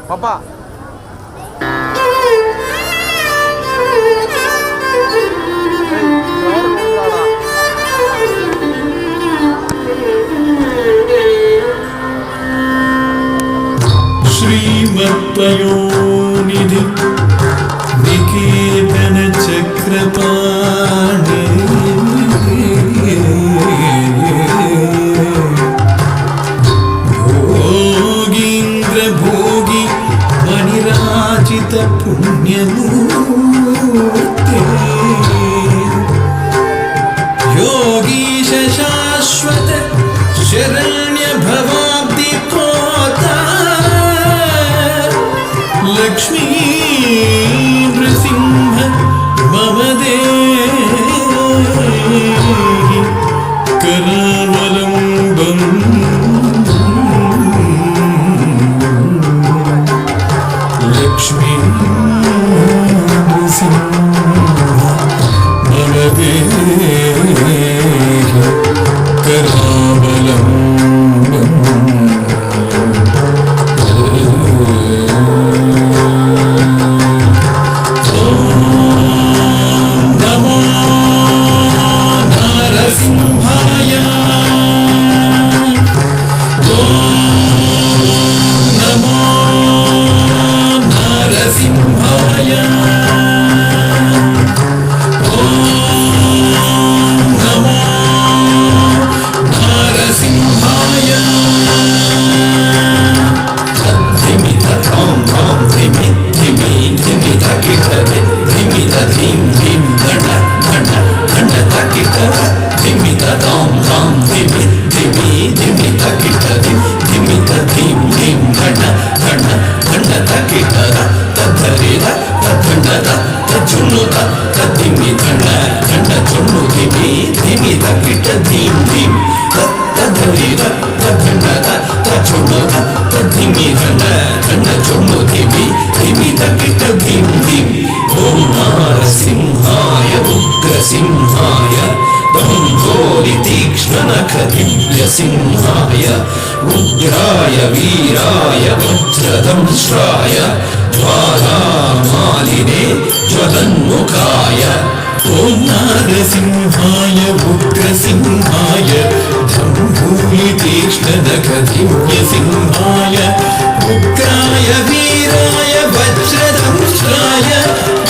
పాపా శ్రీమత్పయోనిధి నికేతన చక్రపాణి భోగీంద్ర భోగి మణిరాజిత పుణ్యమూర్తే योगीश शाश्वत शरण्य भवाब्दि कोता लक्ष्मी नृसिंह मम देहि करावलम्बम् लक्ष्मी नृसिंह मम देहि करावलम्बम् नमो नरसिंहाय नमो नरसिंहाय नरसिंहाय उग्रसिंहाय तीक्ष्णनखदिव्यसिंहाय उग्राय वीराय वज्रदंष्ट्राय ज्वालामालिने ज्वलन्मुखाय ॐ नरसिंहाय उग्रसिंहाय तीक्ष्णनखदिव्यसिंहाय उग्राय वीराय वज्रदंष्ट्राय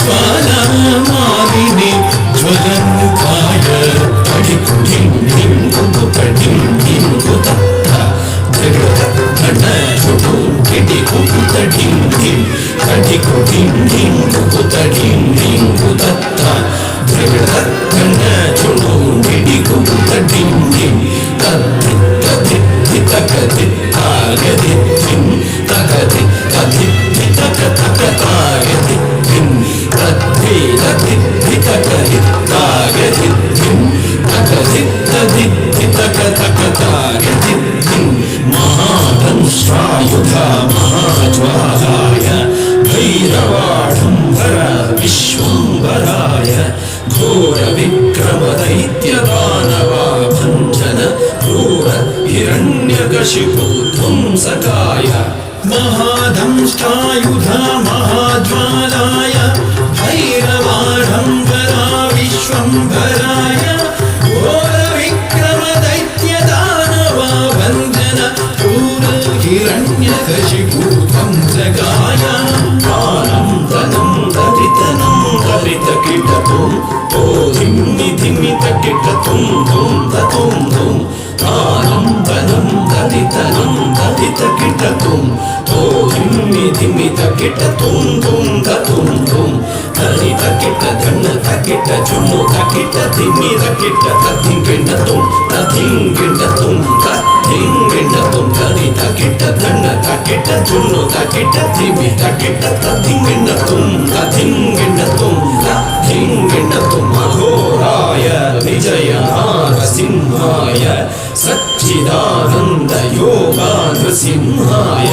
ज्वालामालिने ज्वलन्मुखाय महादंष्ट्रायुधा महाज्वालाय भैरवाढम्बर विश्वम्भराय घोरविक्रमदैत्यदानवाभञ्जन क्रूर हिरण्यकशिपु ध्वंसकाय महादंष्ट्रायुधा महाज्वालाय भैरवाढम्बरा विश्वम्भराय घोरविक्रमदैत्यदानवाभञ्जन क्रूर हिरण्यकशिपु ध्वंसकाय आनन्दनं दरितनं दरितकिटतुं ओ धिम्मि धिम्मि तकिटतुं धुं ततुं धुं आनन्दनं दरितनं दरितकिटतुं ओ धिम्मि धिम्मि तकिटतुं धुं ततुं धुं दरितकिट धन्न तकिट चुन्नु तकिट धिम्मि तकिट तथिंगिण्डतुं तथिंगिण्डतुं तथिंगिण्डतुं दरितकिट धन्न तकिट चुन्नु तकिट धिम्मि तकिट तथिंगिण्डतुं तथिंगिण्डतुं तथिंगिण्डतुं अघोराय विजय नरसिंहाय सच्चिदानन्द योगा नृसिंहाय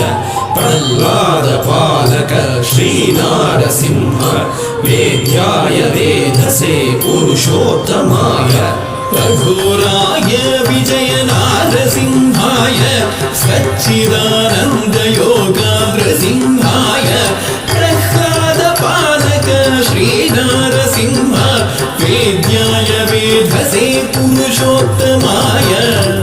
प्रह्लाद पालक श्री नरसिंह वेद्याय वेधसे पुरुषोत्तमाय रघुराय विजय नरसिंहाय सिंहाय सच्चिदानन्द योगाग्र सिंहाय प्रह्लाद पालक श्री नारसिंह वेद्याय वेधसे पुरुषोत्तमाय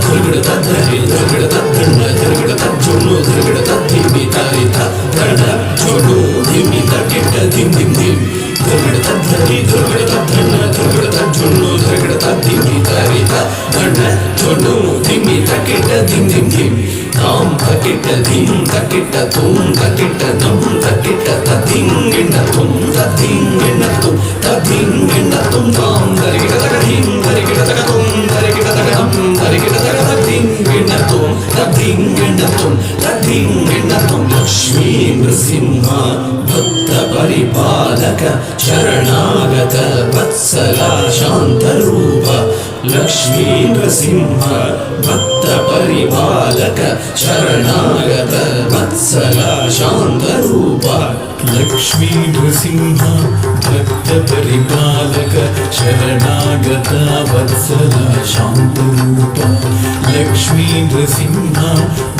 धृगड़ तद्धरि धृगड़ तद्धण्ण धृगड़ तज्जोनु धृगड़ तद्धिमि तरित धड़ जोनु धिमि तकिट धिम धिम धिम धृगड़ तद्धरि धृगड़ तद्धण्ण धृगड़ तज्जोनु धृगड़ तद्धिमि तरित धड़ जोनु धिमि तकिट धिम धिम धिम ताम तकिट धिम तकिट तुम तकिट नम तकिट तद्धिंगिण्ण तुम तद्धिंगिण्ण तुम तद्धिंगिण्ण तुम ताम धरिगिट तकधिम धरिगिट तकतुम धरिगिट तकतम धरिगिट तकतद्धिंगिण्ण तुम तद्धिंगिण्ण तुम तद्धिंगिण्ण तुम लक्ष्मी नृसिंह भक्त परिपालक शरणागत वत्सल शान्तरूप लक्ष्मी नृसिंह भक्त परिपालक शरणागत वत्सल शान्तरूप लक्ष्मी नृसिंह भक्त परिपालक शरणागत वत्सल शान्तरूप लक्ष्मी नृसिंह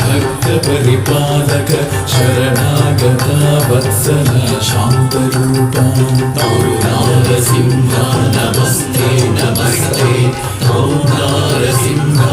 भक्त परिपालक शरणागत वत्सल शान्तरूप नारसिंह नमस्ते नमस्ते नारसिंह